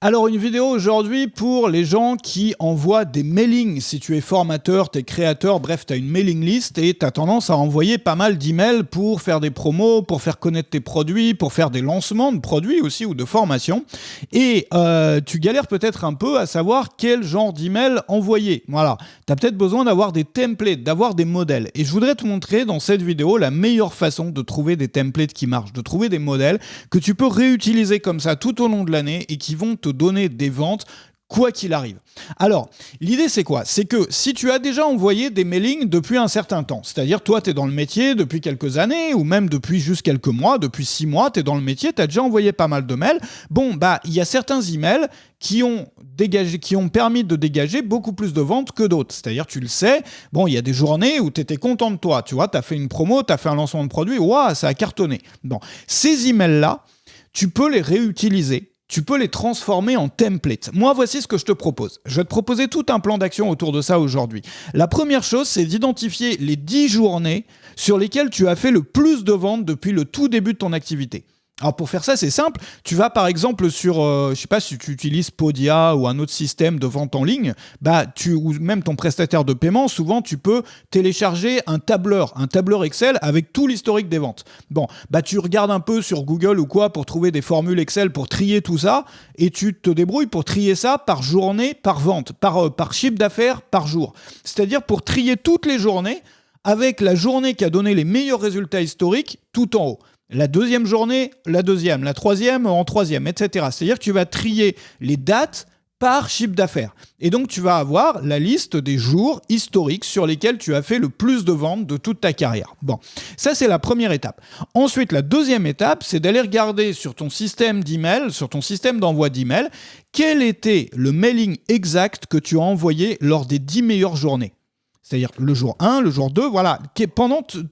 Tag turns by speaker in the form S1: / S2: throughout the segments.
S1: Alors une vidéo aujourd'hui pour les gens qui envoient des mailings. Si tu es formateur, tu es créateur, bref, tu as une mailing list et tu as tendance à envoyer pas mal d'emails pour faire des promos, pour faire connaître tes produits, pour faire des lancements de produits aussi ou de formations. Et tu galères peut-être un peu à savoir quel genre d'email envoyer. Voilà, tu as peut-être besoin d'avoir des templates, d'avoir des modèles. Et je voudrais te montrer dans cette vidéo la meilleure façon de trouver des templates qui marchent, de trouver des modèles que tu peux réutiliser comme ça tout au long de l'année et qui vont te donner des ventes quoi qu'il arrive. Alors, l'idée c'est quoi? C'est que si tu as déjà envoyé des mailings depuis un certain temps, c'est-à-dire toi tu es dans le métier depuis quelques années ou même depuis juste quelques mois, depuis 6 mois, tu es dans le métier, tu as déjà envoyé pas mal de mails, bon bah il y a certains emails qui ont permis de dégager beaucoup plus de ventes que d'autres. C'est-à-dire, tu le sais, bon, il y a des journées où tu étais content de toi, tu vois, tu as fait une promo, tu as fait un lancement de produit, waouh, ça a cartonné. Bon, ces emails-là, tu peux les réutiliser. Tu peux les transformer en template. Moi, voici ce que je te propose. Je vais te proposer tout un plan d'action autour de ça aujourd'hui. La première chose, c'est d'identifier les 10 journées sur lesquelles tu as fait le plus de ventes depuis le tout début de ton activité. Alors pour faire ça, c'est simple. Tu vas par exemple sur, je sais pas si tu utilises Podia ou un autre système de vente en ligne, ou même ton prestataire de paiement, souvent tu peux télécharger un tableur Excel avec tout l'historique des ventes. Bon, tu regardes un peu sur Google ou quoi pour trouver des formules Excel pour trier tout ça et tu te débrouilles pour trier ça par journée, par vente, par chiffre d'affaires par jour. C'est-à-dire pour trier toutes les journées avec la journée qui a donné les meilleurs résultats historiques tout en haut. La deuxième journée, la deuxième, la troisième en troisième, etc. C'est-à-dire que tu vas trier les dates par chiffre d'affaires. Et donc, tu vas avoir la liste des jours historiques sur lesquels tu as fait le plus de ventes de toute ta carrière. Bon, ça, c'est la première étape. Ensuite, la deuxième étape, c'est d'aller regarder sur ton système d'email, sur ton système d'envoi d'email, quel était le mailing exact que tu as envoyé lors des 10 meilleures journées. C'est-à-dire le jour 1, le jour 2, voilà,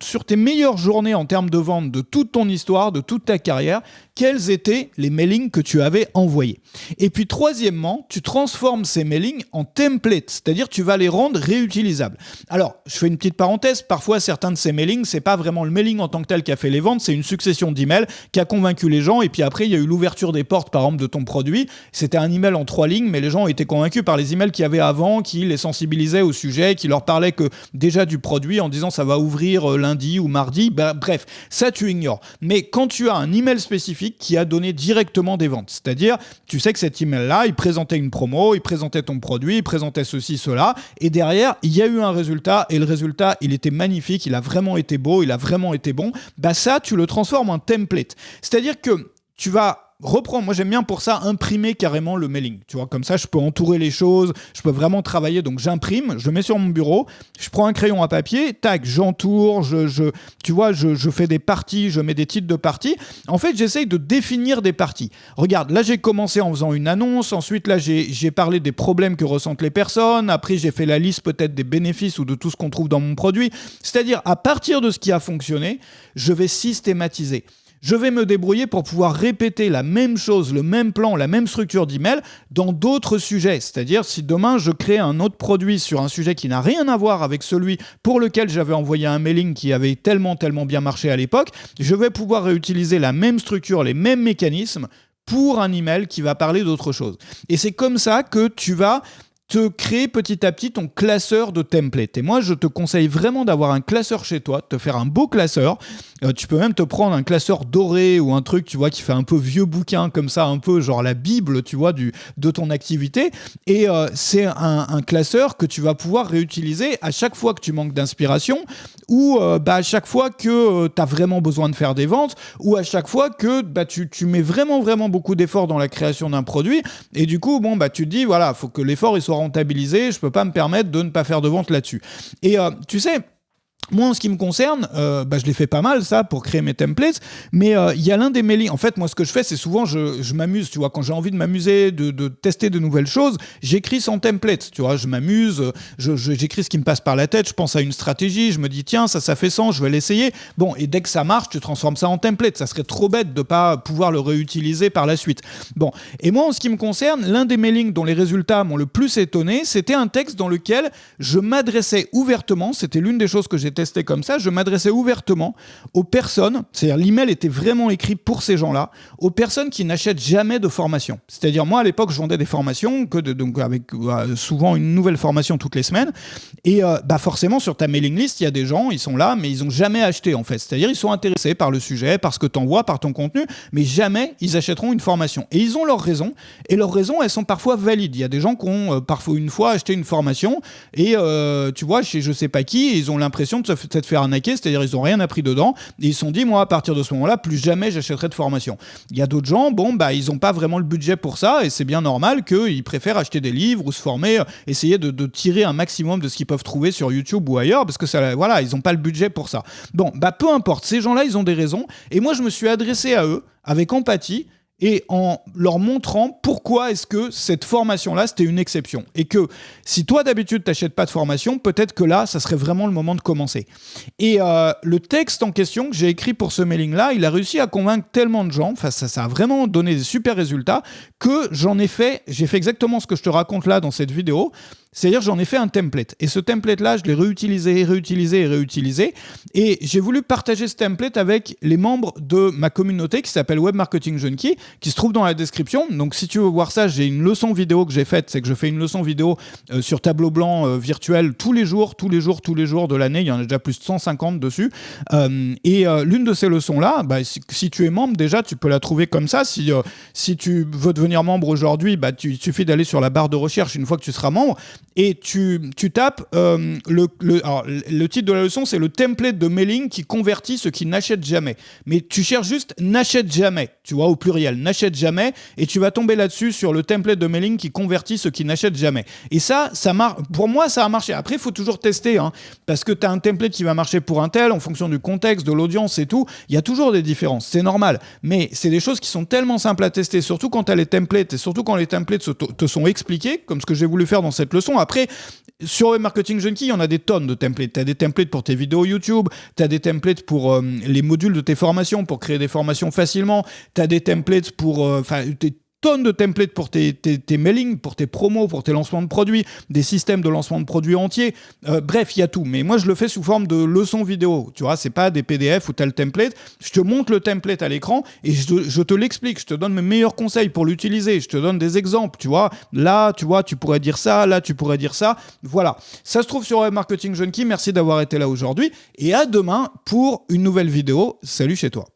S1: sur tes meilleures journées en termes de vente de toute ton histoire, de toute ta carrière, quels étaient les mailings que tu avais envoyés. Et puis troisièmement, tu transformes ces mailings en templates, c'est-à-dire tu vas les rendre réutilisables. Alors, je fais une petite parenthèse, parfois certains de ces mailings, c'est pas vraiment le mailing en tant que tel qui a fait les ventes, c'est une succession d'emails qui a convaincu les gens et puis après il y a eu l'ouverture des portes par exemple de ton produit. C'était un email en 3 lignes, mais les gens ont été convaincus par les emails qu'il y avait avant, qui les sensibilisaient au sujet, qui leur parlaient que déjà du produit en disant ça va ouvrir lundi ou mardi, bref, ça tu ignores. Mais quand tu as un email spécifique qui a donné directement des ventes, c'est-à-dire tu sais que cet email-là, il présentait une promo, il présentait ton produit, il présentait ceci, cela, et derrière, il y a eu un résultat, et le résultat, il était magnifique, il a vraiment été beau, il a vraiment été bon, ça, tu le transformes en template. C'est-à-dire que tu vas reprends, moi j'aime bien pour ça imprimer carrément le mailing, tu vois, comme ça je peux entourer les choses, je peux vraiment travailler, donc j'imprime, je le mets sur mon bureau, je prends un crayon à papier, tac, j'entoure, je fais des parties, je mets des titres de parties, en fait j'essaye de définir des parties. Regarde, là j'ai commencé en faisant une annonce, ensuite là j'ai parlé des problèmes que ressentent les personnes, après j'ai fait la liste peut-être des bénéfices ou de tout ce qu'on trouve dans mon produit, c'est-à-dire à partir de ce qui a fonctionné, je vais systématiser. Je vais me débrouiller pour pouvoir répéter la même chose, le même plan, la même structure d'email dans d'autres sujets. C'est-à-dire, si demain je crée un autre produit sur un sujet qui n'a rien à voir avec celui pour lequel j'avais envoyé un mailing qui avait tellement bien marché à l'époque, je vais pouvoir réutiliser la même structure, les mêmes mécanismes pour un email qui va parler d'autre chose. Et c'est comme ça que tu vas te créer petit à petit ton classeur de templates. Et moi, je te conseille vraiment d'avoir un classeur chez toi, de te faire un beau classeur. Tu peux même te prendre un classeur doré ou un truc, tu vois, qui fait un peu vieux bouquin comme ça, un peu genre la Bible, tu vois, de ton activité. Et c'est un classeur que tu vas pouvoir réutiliser à chaque fois que tu manques d'inspiration ou à chaque fois que tu as vraiment besoin de faire des ventes ou à chaque fois que tu mets vraiment beaucoup d'efforts dans la création d'un produit et du coup, tu te dis, voilà, il faut que l'effort il soit rentabilisé, je peux pas me permettre de ne pas faire de vente là-dessus. Et tu sais, moi, en ce qui me concerne, je l'ai fait pas mal, ça, pour créer mes templates, mais il y a l'un des mailings. En fait, moi, ce que je fais, c'est souvent, je m'amuse, tu vois, quand j'ai envie de m'amuser, de tester de nouvelles choses, j'écris sans template, tu vois, je m'amuse, j'écris ce qui me passe par la tête, je pense à une stratégie, je me dis, tiens, ça fait sens, je vais l'essayer. Bon, et dès que ça marche, tu transformes ça en template. Ça serait trop bête de pas pouvoir le réutiliser par la suite. Bon, et moi, en ce qui me concerne, l'un des mailings dont les résultats m'ont le plus étonné, c'était un texte dans lequel je m'adressais ouvertement, c'était l'une des choses que j'ai testais comme ça, je m'adressais ouvertement aux personnes, c'est-à-dire l'email était vraiment écrit pour ces gens-là, aux personnes qui n'achètent jamais de formation. C'est-à-dire moi à l'époque je vendais des formations, donc avec souvent une nouvelle formation toutes les semaines, et forcément sur ta mailing list il y a des gens, ils sont là mais ils n'ont jamais acheté en fait. C'est-à-dire ils sont intéressés par le sujet, par ce que tu envoies, par ton contenu, mais jamais ils achèteront une formation. Et ils ont leurs raisons, et leurs raisons elles sont parfois valides. Il y a des gens qui ont parfois une fois acheté une formation et tu vois chez je sais pas qui, ils ont l'impression de se faire arnaquer, c'est-à-dire ils ont rien appris dedans et ils se sont dit moi à partir de ce moment-là plus jamais j'achèterai de formation. Il y a d'autres gens, ils ont pas vraiment le budget pour ça et c'est bien normal qu'ils préfèrent acheter des livres ou se former, essayer de tirer un maximum de ce qu'ils peuvent trouver sur YouTube ou ailleurs parce que ça, voilà, ils ont pas le budget pour ça. Bon, peu importe, ces gens-là ils ont des raisons et moi je me suis adressé à eux avec empathie et en leur montrant pourquoi est-ce que cette formation-là, c'était une exception. Et que si toi, d'habitude, t'achètes pas de formation, peut-être que là, ça serait vraiment le moment de commencer. Et le texte en question que j'ai écrit pour ce mailing-là, il a réussi à convaincre tellement de gens, ça a vraiment donné des super résultats, que j'ai fait exactement ce que je te raconte là dans cette vidéo. C'est-à-dire j'en ai fait un template. Et ce template-là, je l'ai réutilisé. Et j'ai voulu partager ce template avec les membres de ma communauté qui s'appelle Web Marketing Junkie, qui se trouve dans la description. Donc si tu veux voir ça, j'ai une leçon vidéo que j'ai faite. C'est que je fais une leçon vidéo sur tableau blanc virtuel tous les jours de l'année. Il y en a déjà plus de 150 dessus. L'une de ces leçons-là, si tu es membre, déjà, tu peux la trouver comme ça. Si tu veux devenir membre aujourd'hui, il suffit d'aller sur la barre de recherche une fois que tu seras membre. Et tu tapes le titre de la leçon, c'est le template de mailing qui convertit ceux qui n'achètent jamais. Mais tu cherches juste n'achète jamais, tu vois, au pluriel, n'achète jamais, et tu vas tomber là-dessus sur le template de mailing qui convertit ceux qui n'achètent jamais. Et ça marche. Pour moi, ça a marché. Après, il faut toujours tester, parce que tu as un template qui va marcher pour un tel en fonction du contexte, de l'audience et tout. Il y a toujours des différences, c'est normal. Mais c'est des choses qui sont tellement simples à tester, surtout quand tu as les templates et surtout quand les templates te sont expliqués, comme ce que j'ai voulu faire dans cette leçon. Après, sur Web Marketing Junkie, il y en a des tonnes de templates. Tu as des templates pour tes vidéos YouTube, tu as des templates pour les modules de tes formations, pour créer des formations facilement, tu as des templates pour... tonnes de templates pour tes mailings, pour tes promos, pour tes lancements de produits, des systèmes de lancement de produits entiers. Bref, il y a tout. Mais moi, je le fais sous forme de leçons vidéo. Tu vois, c'est pas des PDF où tu as le template. Je te montre le template à l'écran et je te l'explique. Je te donne mes meilleurs conseils pour l'utiliser. Je te donne des exemples. Tu vois, là, tu pourrais dire ça. Là, tu pourrais dire ça. Voilà. Ça se trouve sur Web Marketing Junkie. Merci d'avoir été là aujourd'hui. Et à demain pour une nouvelle vidéo. Salut chez toi.